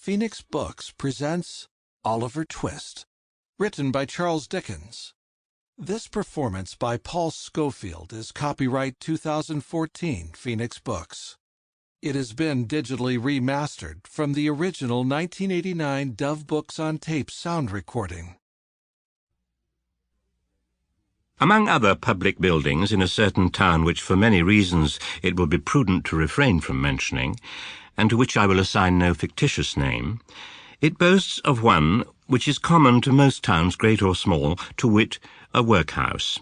Phoenix Books presents Oliver Twist, written by Charles Dickens. This performance by Paul Scofield is copyright 2014 Phoenix Books. It has been digitally remastered from the original 1989 Dove Books on Tape sound recording. Among other public buildings in a certain town which for many reasons it will be prudent to refrain from mentioning, and to which I will assign no fictitious name, it boasts of one which is common to most towns, great or small, to wit, a workhouse.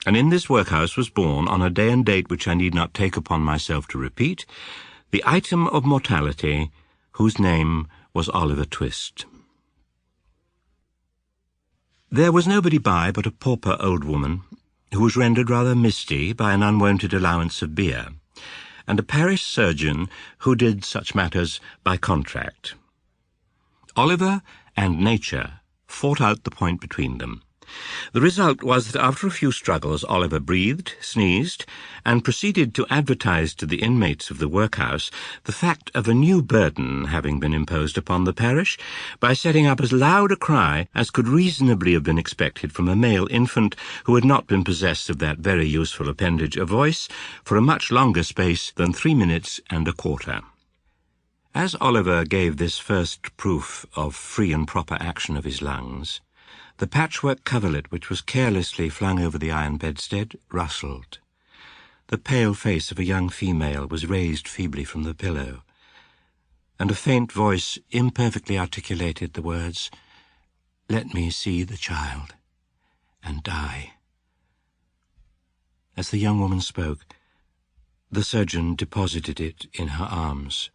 And in this workhouse was born, on a day and date which I need not take upon myself to repeat, the item of mortality whose name was Oliver Twist. There was nobody by but a pauper old woman, who was rendered rather misty by an unwonted allowance of beer, and a parish surgeon who did such matters by contract. Oliver and nature fought out the point between them. The result was that after a few struggles Oliver breathed, sneezed, and proceeded to advertise to the inmates of the workhouse the fact of a new burden having been imposed upon the parish by setting up as loud a cry as could reasonably have been expected from a male infant who had not been possessed of that very useful appendage, a voice, for a much longer space than 3 minutes and a quarter. As Oliver gave this first proof of free and proper action of his lungs, the patchwork coverlet which was carelessly flung over the iron bedstead rustled. The pale face of a young female was raised feebly from the pillow, and a faint voice imperfectly articulated the words, "Let me see the child, and die." As the young woman spoke, the surgeon deposited it in her arms.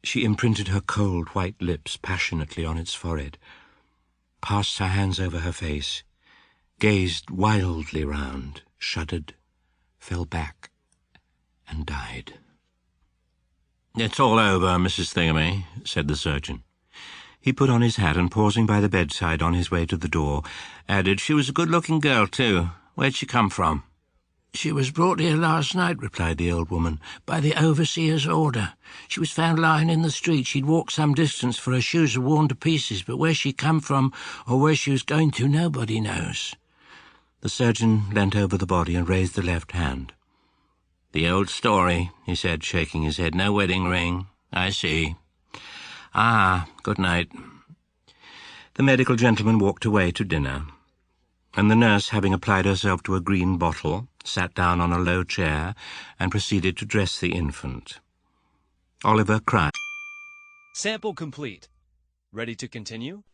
She imprinted her cold white lips passionately on its forehead, passed her hands over her face, gazed wildly round, shuddered, fell back, and died. "It's all over, Mrs. Thingamy," said the surgeon. He put on his hat and, pausing by the bedside on his way to the door, added, "She was a good-looking girl, too. Where'd she come from?" "She was brought here last night," replied the old woman, "by the overseer's order. She was found lying in the street. She'd walked some distance, for her shoes were worn to pieces, but where she come from or where she was going to, nobody knows." The surgeon leant over the body and raised the left hand. "The old story," he said, shaking his head. "No wedding ring. I see. Ah, good night." The medical gentleman walked away to dinner, and the nurse, having applied herself to a green bottle, sat down on a low chair and proceeded to dress the infant. Oliver cried. Sample complete. Ready to continue?